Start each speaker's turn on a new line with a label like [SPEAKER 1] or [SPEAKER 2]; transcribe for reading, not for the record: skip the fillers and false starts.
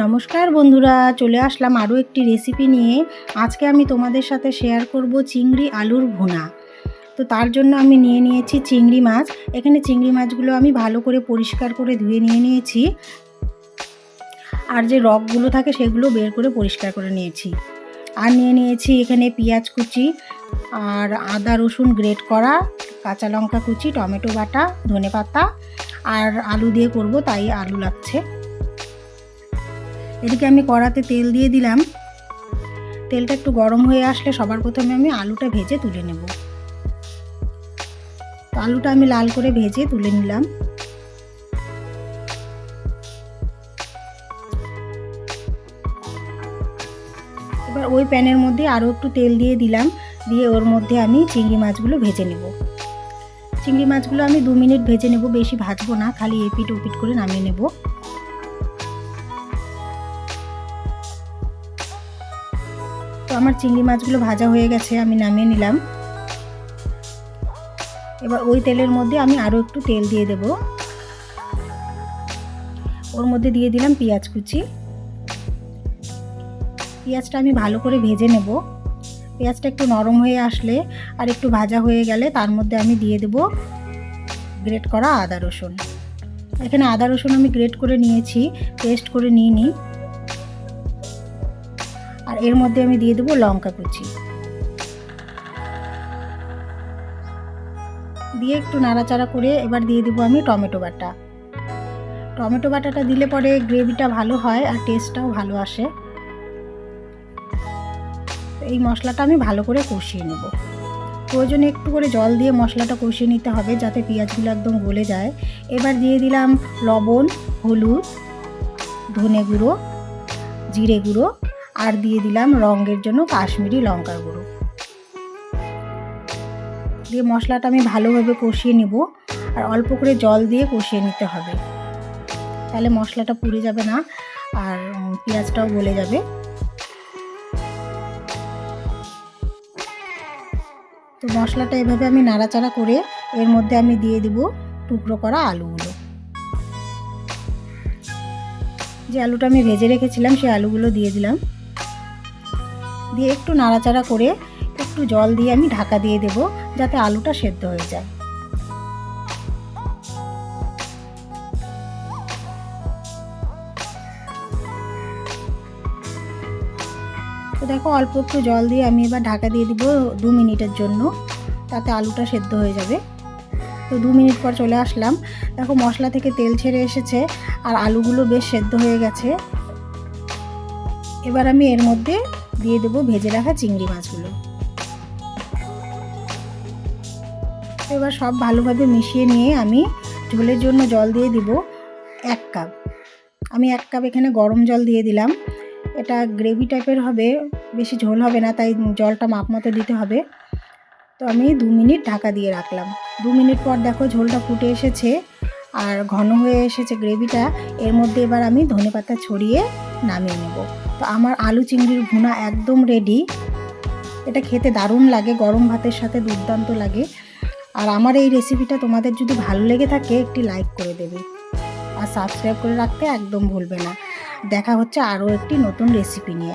[SPEAKER 1] নমস্কার বন্ধুরা, চলে আসলাম আরও একটি রেসিপি নিয়ে। আজকে আমি তোমাদের সাথে শেয়ার করব চিংড়ি আলুর ভুনা। তো তার জন্য আমি নিয়ে নিয়েছি চিংড়ি মাছ। এখানে চিংড়ি মাছগুলো আমি ভালো করে পরিষ্কার করে ধুয়ে নিয়েছি, আর যে রগগুলো থাকে সেগুলো বের করে পরিষ্কার করে নিয়েছি। আর নিয়ে নিয়েছি এখানে পেঁয়াজ কুচি, আর আদা রসুন গ্রেট করা, কাঁচা লঙ্কা কুচি, টমেটো বাটা, ধনেপাতা, আর আলু দিয়ে করব তাই আলু লাগছে। এদিকে আমি কড়াতে তেল দিয়ে দিলাম। তেলটা একটু গরম হয়ে আসলে সবার প্রথমে আমি আলুটা ভেজে তুলে নেব। তো আলুটা আমি লাল করে ভেজে তুলে নিলাম। এবার ওই প্যানের মধ্যে আরও একটু তেল দিয়ে দিলাম, দিয়ে ওর মধ্যে আমি চিংড়ি মাছগুলো ভেজে নেব। চিংড়ি মাছগুলো আমি 2 মিনিট ভেজে নেব, বেশি ভাজবো না, খালি এপিট ওপিট করে নামিয়ে নেব। তো আমার চিংড়ি মাছগুলো ভাজা হয়ে গেছে, আমি নামিয়ে নিলাম। এবার ওই তেলের মধ্যে আমি আরও একটু তেল দিয়ে দেব। ওর মধ্যে দিয়ে দিলাম পেঁয়াজ কুচি। পেঁয়াজটা আমি ভালো করে ভেজে নেব। পেঁয়াজটা একটু নরম হয়ে আসলে আর একটু ভাজা হয়ে গেলে তার মধ্যে আমি দিয়ে দেব গ্রেট করা আদা রসুন। এখানে আদা রসুন আমি গ্রেট করে নিয়েছি, পেস্ট করে নিইনি। আর এর মধ্যে আমি দিয়ে দেব লঙ্কা কুচি, দিয়ে একটু নাড়াচাড়া করে এবার দিয়ে দেবো আমি টমেটো বাটা। টমেটো বাটাটা দিলে পরে গ্রেভিটা ভালো হয় আর টেস্টটাও ভালো আসে। এই মশলাটা আমি ভালো করে কষিয়ে নেব। প্রয়োজনে একটু করে জল দিয়ে মশলাটা কষিয়ে নিতে হবে যাতে পেঁয়াজগুলো একদম গলে যায়। এবার দিয়ে দিলাম লবণ, হলুদ, ধনে গুঁড়ো, জিরে গুঁড়ো, আর দিয়ে দিলাম রঙের জন্য কাশ্মীরি লঙ্কার গুঁড়ো। দিয়ে মশলাটা আমি ভালোভাবে কষিয়ে নেব, আর অল্প করে জল দিয়ে কষিয়ে নিতে হবে, তাহলে মশলাটা পুড়ে যাবে না আর পেঁয়াজটাও গলে যাবে। তো মশলাটা এভাবে আমি নাড়াচাড়া করে এর মধ্যে আমি দিয়ে দেব টুকরো করা আলুগুলো। যে আলুটা আমি ভেজে রেখেছিলাম সেই আলুগুলো দিয়ে দিলাম, দিয়ে একটু নাড়াচাড়া করে একটু জল দিয়ে আমি ঢাকা দিয়ে দেব যাতে আলুটা সেদ্ধ হয়ে যায়। তো দেখো অল্প একটু জল দিয়ে আমি এবার ঢাকা দিয়ে দিব 2 মিনিটের জন্য, তাতে আলুটা সেদ্ধ হয়ে যাবে। তো 2 মিনিট পর চলে আসলাম। দেখো মশলা থেকে তেল ছেড়ে এসেছে আর আলুগুলো বেশ সেদ্ধ হয়ে গেছে। এবার আমি এর মধ্যে দিয়ে দেব ভেজে রাখা চিংড়ি মাছগুলো। এবার সব ভালোভাবে মিশিয়ে নিয়ে আমি ঝোলের জন্য জল দিয়ে দিব 1 কাপ। আমি 1 কাপ এখানে গরম জল দিয়ে দিলাম। এটা গ্রেভি টাইপের হবে, বেশি ঝোল হবে না, তাই জলটা মাপ মতো দিতে হবে। তো আমি 2 মিনিট ঢাকা দিয়ে রাখলাম। 2 মিনিট পর দেখো ঝোলটা ফুটে এসেছে আর ঘন হয়ে এসেছে গ্রেভিটা। এর মধ্যে এবার আমি ধনেপাতা ছড়িয়ে নামিয়ে নেব। তো আমার আলু চিংড়ির ভুনা একদম রেডি। এটা খেতে দারুণ লাগে, গরম ভাতের সাথে দুর্দান্ত লাগে। আর আমার এই রেসিপিটা তোমাদের যদি ভালো লেগে থাকে একটি লাইক করে দেবে, আর সাবস্ক্রাইব করে রাখতে একদম ভুলবে না। দেখা হচ্ছে আরও একটি নতুন রেসিপি নিয়ে।